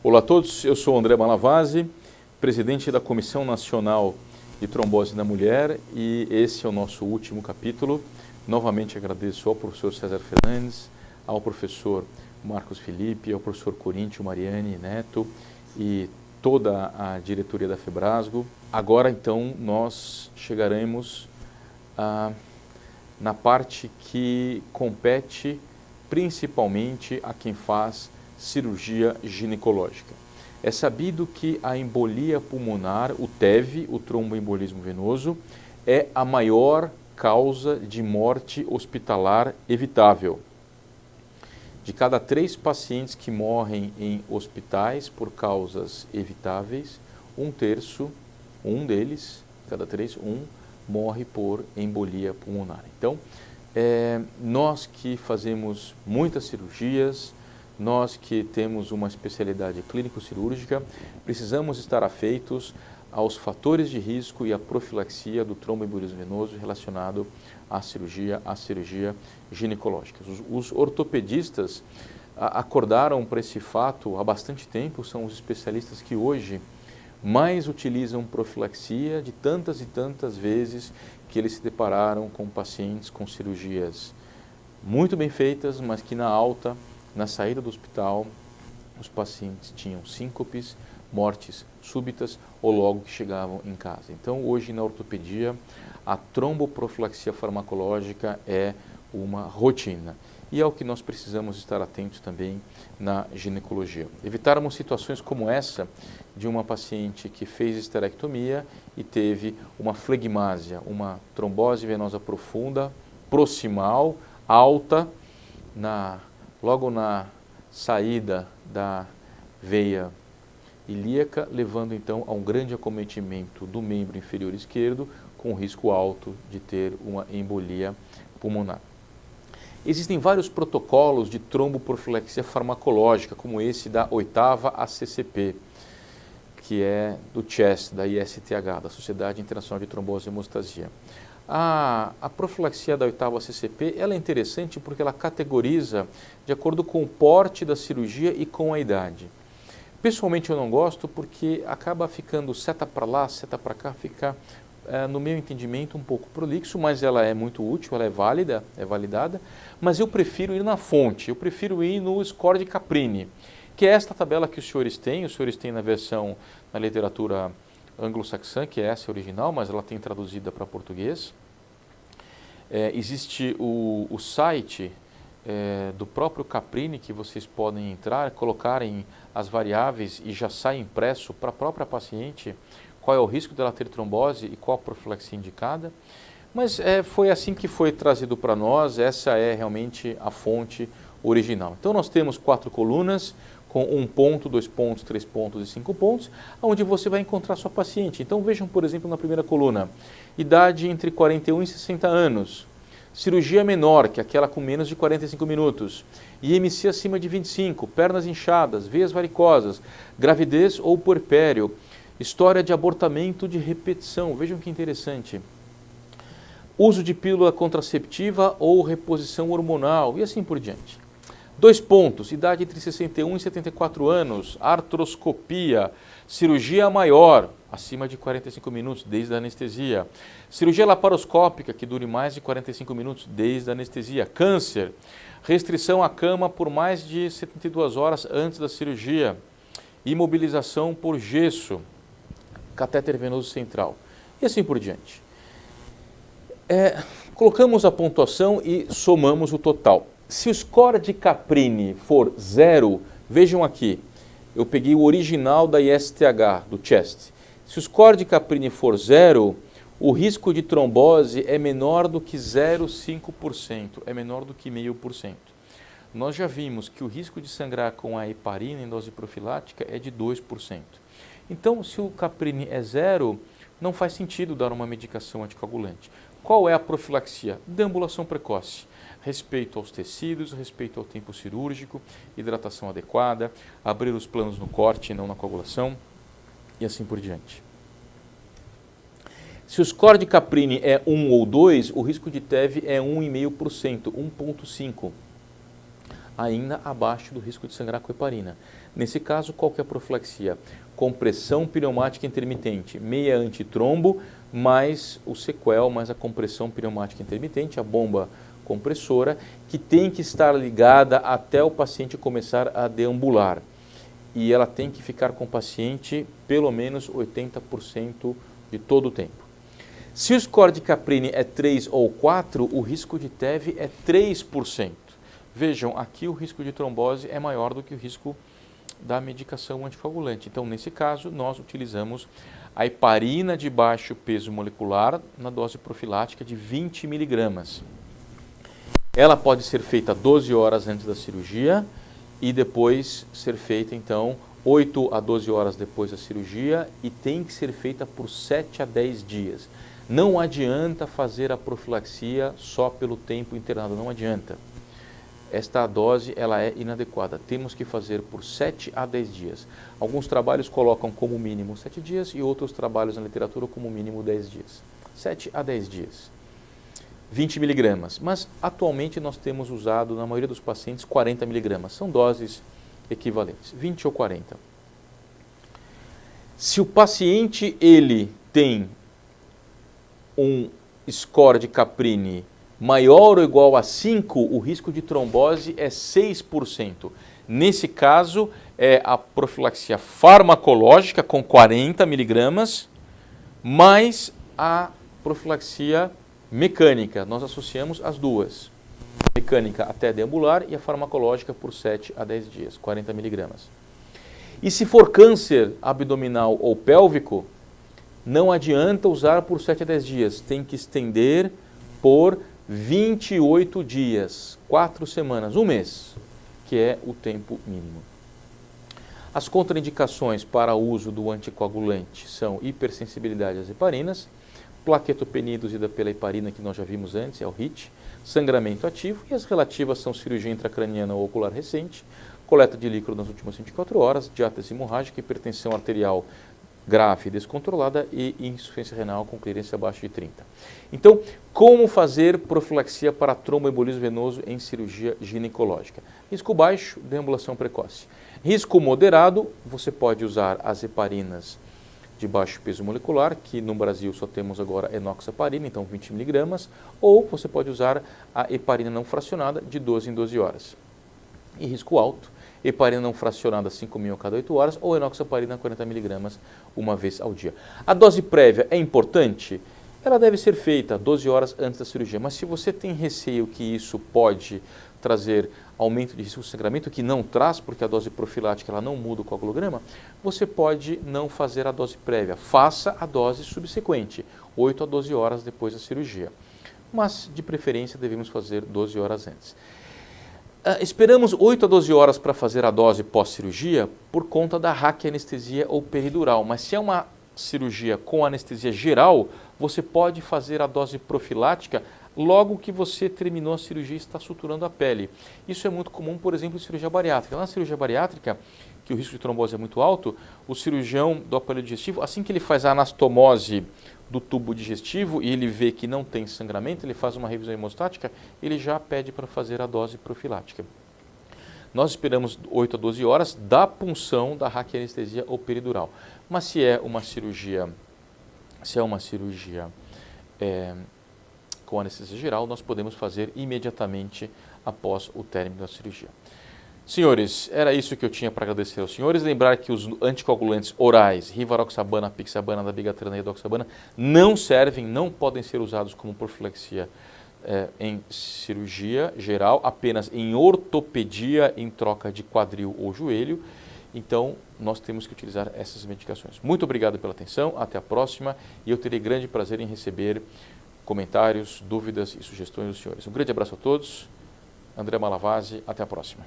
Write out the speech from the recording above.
Olá a todos, eu sou André Malavasi, presidente da Comissão Nacional de Trombose da Mulher, e esse é o nosso último capítulo. Novamente agradeço ao professor César Fernandes, ao professor Marcos Felipe, ao professor Coríntio Mariani Neto e toda a diretoria da FEBRASGO. Agora então nós chegaremos na parte que compete principalmente a quem faz cirurgia ginecológica. É sabido que a embolia pulmonar, o TEV, o tromboembolismo venoso, é a maior causa de morte hospitalar evitável. De cada 3 pacientes que morrem em hospitais por causas evitáveis, um deles, cada 3, morre por embolia pulmonar. Então, nós que fazemos muitas cirurgias, nós que temos uma especialidade clínico-cirúrgica, precisamos estar afeitos aos fatores de risco e à profilaxia do tromboembolismo venoso relacionado à cirurgia ginecológica. Os ortopedistas acordaram para esse fato há bastante tempo, são os especialistas que hoje mais utilizam profilaxia de tantas e tantas vezes que eles se depararam com pacientes com cirurgias muito bem feitas, mas que na saída do hospital, os pacientes tinham síncopes, mortes súbitas ou logo que chegavam em casa. Então, hoje na ortopedia, a tromboprofilaxia farmacológica é uma rotina. E é o que nós precisamos estar atentos também na ginecologia. Evitarmos situações como essa de uma paciente que fez esterectomia e teve uma flegmásia, uma trombose venosa profunda, proximal, alta, logo na saída da veia ilíaca, levando então a um grande acometimento do membro inferior esquerdo, com risco alto de ter uma embolia pulmonar. Existem vários protocolos de tromboprofilaxia farmacológica, como esse da 8ª ACCP, que é do CHEST, da ISTH, da Sociedade Internacional de Trombose e Hemostasia. A profilaxia da 8ª ACCP ela é interessante porque ela categoriza de acordo com o porte da cirurgia e com a idade. Pessoalmente eu não gosto porque acaba ficando seta para lá, seta para cá, fica, no meu entendimento, um pouco prolixo, mas ela é muito útil, ela é válida, é validada, mas eu prefiro ir na fonte, eu prefiro ir no score de Caprini, que é esta tabela que os senhores têm na versão, na literatura anglo-saxã, que é essa original, mas ela tem traduzida para português. Existe o site do próprio Caprini, que vocês podem entrar, colocarem as variáveis e já sai impresso para a própria paciente qual é o risco dela ter trombose e qual a profilaxia indicada. Mas foi assim que foi trazido para nós, essa é realmente a fonte original. Então nós temos 4 colunas, com 1 ponto, 2 pontos, 3 pontos e 5 pontos, onde você vai encontrar sua paciente. Então vejam, por exemplo, na primeira coluna, idade entre 41 e 60 anos, cirurgia menor, que é aquela com menos de 45 minutos, IMC acima de 25, pernas inchadas, veias varicosas, gravidez ou puerpério, história de abortamento de repetição, vejam que interessante, uso de pílula contraceptiva ou reposição hormonal e assim por diante. 2 pontos, idade entre 61 e 74 anos, artroscopia, cirurgia maior, acima de 45 minutos, desde a anestesia. Cirurgia laparoscópica, que dure mais de 45 minutos, desde a anestesia. Câncer, restrição à cama por mais de 72 horas antes da cirurgia. Imobilização por gesso, catéter venoso central e assim por diante. Colocamos a pontuação e somamos o total. Se o score de Caprini for 0, vejam aqui, eu peguei o original da ISTH, do CHEST. Se o score de Caprini for 0, o risco de trombose é menor do que 0,5%, é menor do que 0,5%. Nós já vimos que o risco de sangrar com a heparina em dose profilática é de 2%. Então, se o Caprini é 0, não faz sentido dar uma medicação anticoagulante. Qual é a profilaxia? Deambulação precoce. Respeito aos tecidos, respeito ao tempo cirúrgico, hidratação adequada, abrir os planos no corte e não na coagulação e assim por diante. Se o score de Caprini é 1 ou 2, o risco de TEV é 1,5%, 1,5%. ainda abaixo do risco de sangrar com heparina. Nesse caso, qual que é a profilaxia? Compressão pneumática intermitente, meia antitrombo, mais o sequel, mais a compressão pneumática intermitente, a bomba compressora, que tem que estar ligada até o paciente começar a deambular. E ela tem que ficar com o paciente pelo menos 80% de todo o tempo. Se o score de Caprini é 3 ou 4, o risco de TEV é 3%. Vejam, aqui o risco de trombose é maior do que o risco da medicação anticoagulante. Então, nesse caso, nós utilizamos a heparina de baixo peso molecular na dose profilática de 20 miligramas. Ela pode ser feita 12 horas antes da cirurgia e depois ser feita, então, 8 a 12 horas depois da cirurgia e tem que ser feita por 7 a 10 dias. Não adianta fazer a profilaxia só pelo tempo internado, não adianta. Esta dose ela é inadequada, temos que fazer por 7 a 10 dias. Alguns trabalhos colocam como mínimo 7 dias e outros trabalhos na literatura como mínimo 10 dias. 7 a 10 dias. 20 miligramas, mas atualmente nós temos usado na maioria dos pacientes 40 miligramas, são doses equivalentes, 20 ou 40. Se o paciente ele tem um score de Caprini maior ou igual a 5, o risco de trombose é 6%. Nesse caso, é a profilaxia farmacológica com 40 miligramas, mais a profilaxia mecânica. Nós associamos as duas. Mecânica até deambular e a farmacológica por 7 a 10 dias, 40 miligramas. E se for câncer abdominal ou pélvico, não adianta usar por 7 a 10 dias, tem que estender por 28 dias, 4 semanas, um mês, que é o tempo mínimo. As contraindicações para o uso do anticoagulante são hipersensibilidade às heparinas, plaquetopenia induzida pela heparina, que nós já vimos antes, é o HIT, sangramento ativo, e as relativas são cirurgia intracraniana ou ocular recente, coleta de líquido nas últimas 24 horas, diátese hemorrágica, hipertensão arterial grave e descontrolada e insuficiência renal com clearência abaixo de 30. Então, como fazer profilaxia para tromboembolismo venoso em cirurgia ginecológica? Risco baixo, deambulação precoce. Risco moderado, você pode usar as heparinas de baixo peso molecular, que no Brasil só temos agora enoxaparina, então 20 miligramas, ou você pode usar a heparina não fracionada de 12 em 12 horas. E risco alto, heparina não fracionada 5.000 a cada 8 horas ou enoxaparina 40 miligramas uma vez ao dia. A dose prévia é importante? Ela deve ser feita 12 horas antes da cirurgia, mas se você tem receio que isso pode trazer aumento de risco de sangramento, que não traz, porque a dose profilática ela não muda o coagulograma, você pode não fazer a dose prévia. Faça a dose subsequente, 8 a 12 horas depois da cirurgia. Mas, de preferência, devemos fazer 12 horas antes. Esperamos 8 a 12 horas para fazer a dose pós-cirurgia por conta da raquianestesia ou peridural, mas se é uma cirurgia com anestesia geral, você pode fazer a dose profilática logo que você terminou a cirurgia e está suturando a pele. Isso é muito comum, por exemplo, em cirurgia bariátrica. Na cirurgia bariátrica, que o risco de trombose é muito alto, o cirurgião do aparelho digestivo, assim que ele faz a anastomose do tubo digestivo e ele vê que não tem sangramento, ele faz uma revisão hemostática, ele já pede para fazer a dose profilática. Nós esperamos 8 a 12 horas da punção da raquianestesia ou peridural. Mas se é uma cirurgia, com anestesia geral, nós podemos fazer imediatamente após o término da cirurgia. Senhores, era isso que eu tinha para agradecer aos senhores. Lembrar que os anticoagulantes orais, rivaroxabana, pixabana, dabigatran e edoxabana, não servem, não podem ser usados como profilaxia em cirurgia geral, apenas em ortopedia, em troca de quadril ou joelho. Então, nós temos que utilizar essas medicações. Muito obrigado pela atenção, até a próxima, e eu terei grande prazer em receber comentários, dúvidas e sugestões dos senhores. Um grande abraço a todos. André Malavasi, até a próxima.